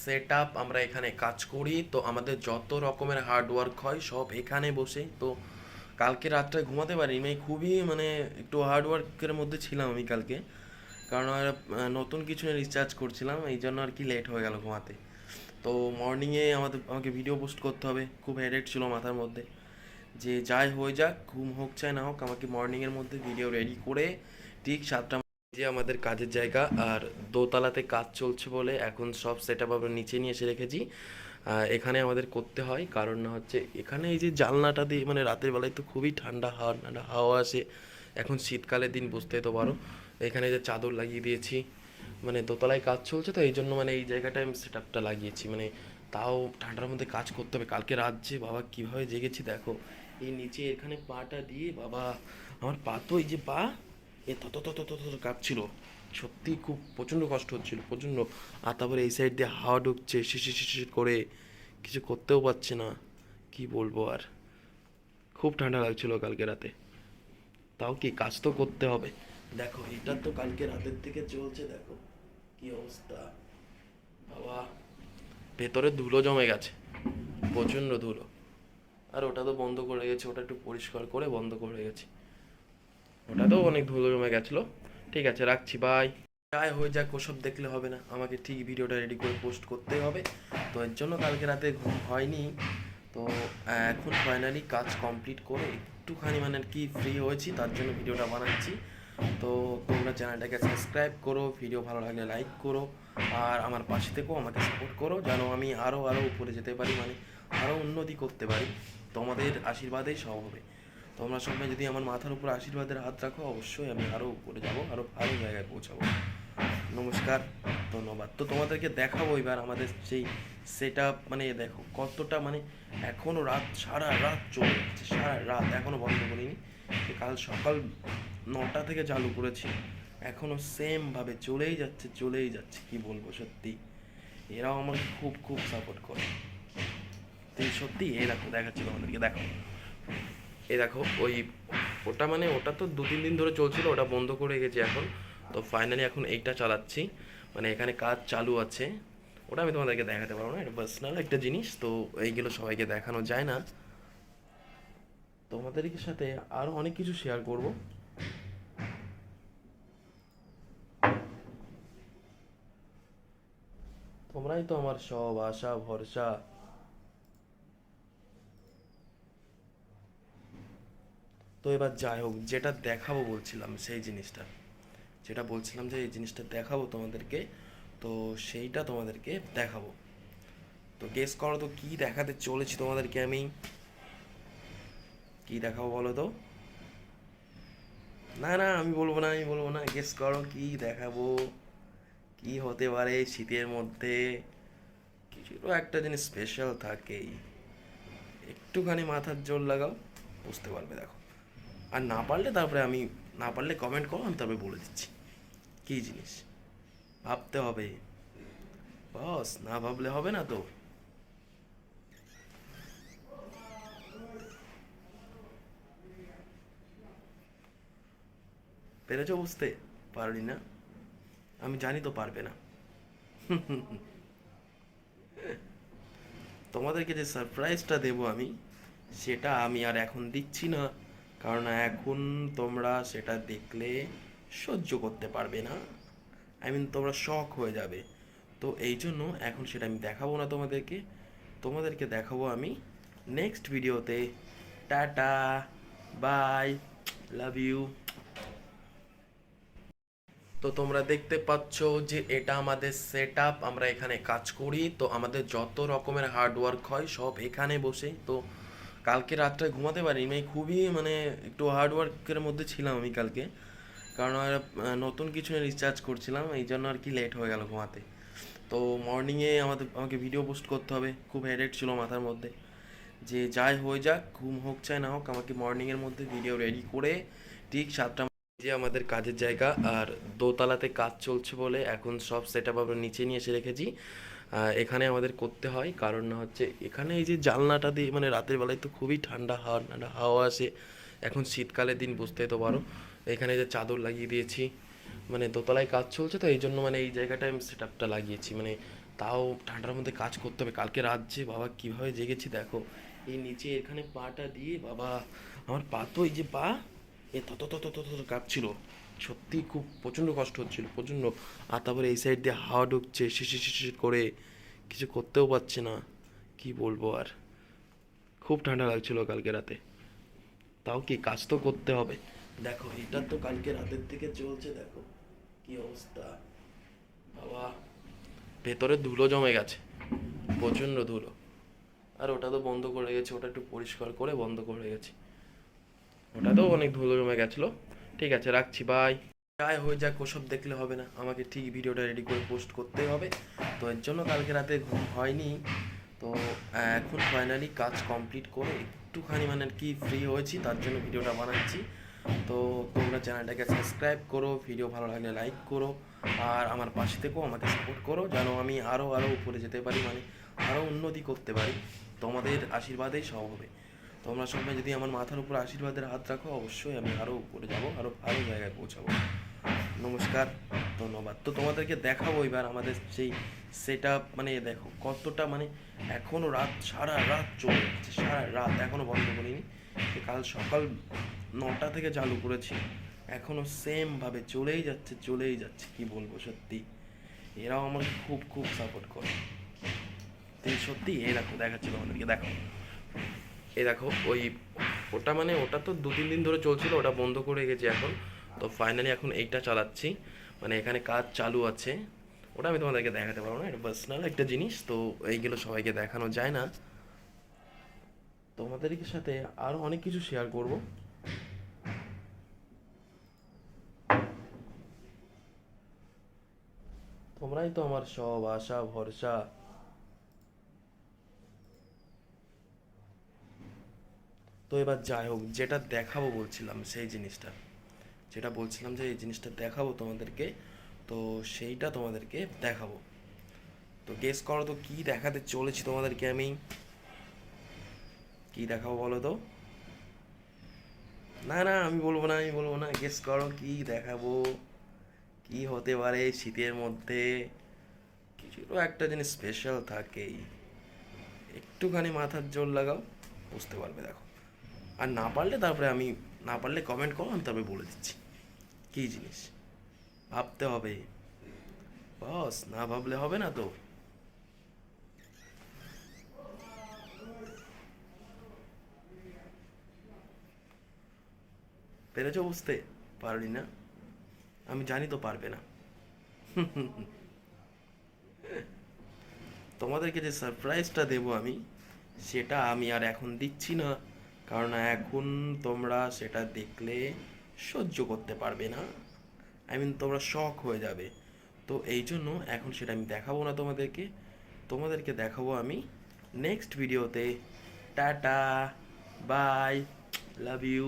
Set up আমরা এখানে কাজ করি, তো আমাদের যত রকমের হার্ড ওয়ার্ক হয় সব এখানে বসে। তো কালকে রাতটা ঘুমাতে পারিনি, আমি খুবই একটু হার্ড ওয়ার্কের মধ্যে ছিলাম আমি কালকে। কারণ নতুন কিছু রিচার্জ করছিলাম, এই জন্য আর কি লেট হয়ে গেল ঘুমাতে। তো মর্নিংয়ে আমাকে ভিডিও পোস্ট করতে হবে, খুব হেডেক ছিল মাথার মধ্যে। যে যাই হয়ে যাক, ঘুম হোক চাই না হোক, আমাকে মর্নিংয়ের মধ্যে ভিডিও রেডি করে ঠিক 7টা, যে আমাদের কাজের জায়গা আর দোতলাতে কাজ চলছে বলে এখন সব সেট আপ আমরা নিচে নিয়ে এসে রেখেছি। এখানে আমাদের করতে হয়, কারণ না হচ্ছে এখানে এই যে জানলাটা দিয়ে রাতের বেলায় তো খুবই ঠান্ডা হাওয়া ঠান্ডা হাওয়া আসে। এখন শীতকালের দিন, বুঝতে তো পারো। এখানে যে চাদর লাগিয়ে দিয়েছি, দোতলায় কাজ চলছে, তো এই জন্য এই জায়গাটায় আমি সেট আপটা লাগিয়েছি। তাও ঠান্ডার মধ্যে কাজ করতে হবে। কালকে রাত যে বাবা কীভাবে জেগেছি দেখো, এই নিচে এখানে পাটা দিয়ে বাবা, আমার পা তো এই যে পা এ তত তত তত কাঁপছিল। সত্যি খুব প্রচণ্ড কষ্ট হচ্ছিল, প্রচণ্ড। আর তারপরে এই সাইড দিয়ে হাওয়া ঢুকছে শিশির শিশির করে, কিছু করতেও পারছি না, কি বলবো আর। খুব ঠান্ডা লাগছিল কালকে রাতে, তাও কি কাজ তো করতে হবে। দেখো এটা তো কালকে রাতের থেকে চলছে, দেখো কি অবস্থা বাবা। ভেতরে ধুলো জমে গেছে, প্রচণ্ড ধুলো। আর ওটা তো বন্ধ করে গেছে, ওটা একটু পরিষ্কার করে বন্ধ করে গেছি। ওটাতেও অনেক ধুলো জমে গেছিলো। ঠিক আছে, রাখছি, বাই। যাই হয়ে যাক, ওসব দেখলে হবে না, আমাকে ঠিক ভিডিওটা রেডি করে পোস্ট করতেই হবে। তো এর জন্য কালকে রাতে ঘুম হয়নি। তো এখন ফাইনালি কাজ কমপ্লিট করে একটুখানি আর কি ফ্রি হয়েছি, তার জন্য ভিডিওটা বানাচ্ছি। তো তোমরা চ্যানেলটাকে সাবস্ক্রাইব করো, ভিডিও ভালো লাগলে লাইক করো, আর আমার পাশে থেকেও আমাকে সাপোর্ট করো, যেন আমি আরও আরও উপরে যেতে পারি, আরও উন্নতি করতে পারি। তোমাদের আশীর্বাদেই সব হবে। তোমরা সবাই যদি আমার মাথার উপর আশীর্বাদের হাত রাখো, অবশ্যই আমি আরও উপরে যাব, আরও ভালো জায়গায় পৌঁছাবো। নমস্কার, ধন্যবাদ। তো তোমাদেরকে দেখাবো এবার আমাদের সেই সেট আপ। দেখো কতটা, এখনও রাত, সারা রাত চলে যাচ্ছে, সারা রাত এখনও বন্ধ করিনি। কাল সকাল 9টা থেকে চালু করেছি, এখনও সেমভাবে চলেই যাচ্ছে চলেই যাচ্ছে, কি বলবো। সত্যি এরাও আমাকে খুব খুব সাপোর্ট করে। তো সত্যি এই দেখো, দেখাচ্ছি তোমাদেরকে, দেখো এই দেখো ওই, ওটা ওটা তো 2-3 দিন ধরে চলছিল, ওটা বন্ধ করে গেছি এখন। তো ফাইনালি এখন এইটা চালাচ্ছি, এখানে কাজ চালু আছে। ওটা আমি তোমাদেরকে দেখাতে পারবো না, এটা পার্সোনাল একটা জিনিস, তো এইগুলো সবাইকে দেখানো যায় না। তোমাদের সাথে আরও অনেক কিছু শেয়ার করব। তোমরাই তো আমার সব আশা ভরসা। তো এবার যাই হোক, যেটা দেখাবো বলছিলাম সেই জিনিসটা, যেটা বলছিলাম যে এই জিনিসটা দেখাবো তোমাদেরকে, তো সেইটা তোমাদেরকে দেখাবো। তো গেস করো তো কি দেখাতে চলেছি তোমাদেরকে আমি, কি দেখাবো বলো তো। না না, আমি বলবো না, গেস করো কি দেখাবো। কি হতে পারে শীতের মধ্যে, কিছু তো একটা জিনিস স্পেশাল থাকেই। একটুখানি মাথার জোর লাগাও, বুঝতে পারবে, দেখো। আর না পারলে তারপরে আমি, না পারলে কমেন্ট করো, আমি তারপরে বলে দিচ্ছি কি জিনিস। ভাবতে হবে বস, না ভাবলে হবে না তো। পেরেছো বুঝতে? পারলি না, আমি জানি তো পারবে না। তোমাদেরকে যে সারপ্রাইজটা দেবো আমি, সেটা আমি আর এখন দিচ্ছি না, কারণ এখন তোমরা সেটা দেখলে সহ্য করতে পারবে না। তোমরা শক হয়ে যাবে। তো এই জন্য এখন সেটা আমি দেখাবো না তোমাদেরকে, তোমাদেরকে দেখাবো আমি নেক্সট ভিডিওতে। টাটা, বাই, লাভ ইউ। তো তোমরা দেখতে পাচ্ছ যে এটা আমাদের সেট আপ, আমরা এখানে কাজ করি, তো আমাদের যত রকমের হার্ড ওয়ার্ক হয় সব এখানে বসে। তো কালকে রাতটা ঘুমাতে পারিনি, খুবই একটু হার্ড ওয়ার্কের মধ্যে ছিলাম আমি কালকে। কারণ নতুন কিছু রিচার্জ করছিলাম, এই জন্য আর কি লেট হয়ে গেল ঘুমাতে। তো মর্নিংয়ে আমাকে ভিডিও পোস্ট করতে হবে, খুব হেডেক ছিল মাথার মধ্যে। যে যাই হয়ে যাক, ঘুম হোক চাই না হোক, আমাকে মর্নিংয়ের মধ্যে ভিডিও রেডি করে ঠিক 7টা, যে আমাদের কাজের জায়গা আর দোতলাতে কাজ চলছে বলে এখন সব সেট আপ আমরা নিচে নিয়ে এসে রেখেছি। এখানে আমাদের করতে হয়, কারণ না হচ্ছে এখানে এই যে জানলাটা দিয়ে রাতের বেলায় তো খুবই ঠান্ডা হাওয়া ঠান্ডা হাওয়া আসে। এখন শীতকালের দিন, বুঝতে তো পারো। এখানে যে চাদর লাগিয়ে দিয়েছি, দোতলায় কাজ চলছে, তো এই জন্য এই জায়গাটায় আমি সেট আপটা লাগিয়েছি। তাও ঠান্ডার মধ্যে কাজ করতে হবে। কালকে রাত যে বাবা কীভাবে জেগেছি দেখো, এই নিচে এখানে পাটা দিয়ে বাবা, আমার পা তো এই যে পা এ তত কাঁপছিল, সত্যি খুব প্রচণ্ড কষ্ট হচ্ছিল, প্রচণ্ড। আর তারপরে এই সাইড দিয়ে হাওয়া ঢুকছে শিশির শিশির করে, কিছু করতেও পারছে না, কি বলবো আর। খুব ঠান্ডা লাগছিল কালকে রাতে, তাও কি কাজ তো করতে হবে। দেখো এটা তো কালকে রাতের থেকে চলছে, দেখো কি অবস্থা বাবা, ভেতরে ধুলো জমে গেছে, প্রচণ্ড ধুলো। আর ওটা তো বন্ধ করে গেছি, ওটা একটু পরিষ্কার করে বন্ধ করে গেছি, ওটাতেও অনেক ধুলো জমে গেছিলো। ঠিক আছে, রাখছি, বাই। যাই হয়ে যাক, ওসব দেখলে হবে না, আমাকে ঠিক ভিডিওটা রেডি করে পোস্ট করতেই হবে। তো এর জন্য কালকে রাতে ঘুম হয়নি। তো এখন ফাইনালি কাজ কমপ্লিট করে একটুখানি মানে আর কি ফ্রি হয়েছি, তার জন্য ভিডিওটা বানাচ্ছি। তো তোমরা চ্যানেলটাকে সাবস্ক্রাইব করো, ভিডিও ভালো লাগলে লাইক করো, আর আমার পাশে থেকেও আমাকে সাপোর্ট করো, যেন আমি আরও উপরে যেতে পারি, মানে আরও উন্নতি করতে পারি। তোমাদের আশীর্বাদেই সব হবে। তোমরা সবাই যদি আমার মাথার উপর আশীর্বাদের হাত রাখো, অবশ্যই আমি আরও উপরে যাব, আরও ভালো জায়গায় পৌঁছাবো। নমস্কার, ধন্যবাদ। তো তোমাদেরকে দেখাবো এবার আমাদের সেই সেট আপ, মানে দেখো কতটা, মানে এখনও রাত, সারা রাত চলে যাচ্ছে, সারা রাত এখনও বন্ধ করিনি। কাল সকাল 9টা থেকে চালু করেছি, এখনও সেমভাবে চলেই যাচ্ছে, কি বলবো, সত্যি এরাও আমাকে খুব খুব সাপোর্ট করে। তো সত্যি এই দেখো, দেখাচ্ছি তোমাদেরকে, দেখো এই দেখো ওই, ওটা মানে ওটা তো 2-3 দিন ধরে চলছিল, ওটা বন্ধ করে গেছি এখন। তো ফাইনালি এখন এইটা চালাচ্ছি, মানে এখানে কাজ চালু আছে। ওটা আমি তোমাদেরকে দেখাতে পারবো না, এটা পার্সোনাল একটা জিনিস, তো এইগুলো সবাইকে দেখানো যায় না। তোমাদের সাথে আরও অনেক কিছু শেয়ার করব। তোমরাই তো আমার সব আশা ভরসা। তো এবার যাই হোক, যেটা দেখাবো বলছিলাম সেই জিনিসটা, যেটা বলছিলাম যে এই জিনিসটা দেখাবো তোমাদেরকে, তো সেইটা তোমাদেরকে দেখাবো। তো গেস করো তো কি দেখাতে চলেছি তোমাদেরকে আমি, কি দেখাবো বলো তো? না না, আমি বলবো না, গেস করো কি দেখাবো, কি হতে পারে শীতের মধ্যে। কিছু তো একটা জিনিস স্পেশাল থাকেই, একটুখানি মাথার জোর লাগাও, বুঝতে পারবে, দেখো। আর না পারলে তারপরে আমি, না পারলে কমেন্ট করো, আমি তারপরে বলে দিচ্ছি কী জিনিস। ভাবতে হবে বস, না ভাবলে হবে না তো। পেরেছো বুঝতে? পারলি না, আমি জানি তো পারবে না। তোমাদেরকে যে সারপ্রাইজটা দেবো আমি, সেটা আমি আর এখন দিচ্ছি না, কারণ এখন তোমরা সেটা দেখলে সহ্য করতে পারবে না, আই মিন তোমরা শক হয়ে যাবে। তো এই জন্য এখন সেটা আমি দেখাবো না তোমাদেরকে, তোমাদেরকে দেখাবো আমি নেক্সট ভিডিওতে। টাটা, বাই, লাভ ইউ।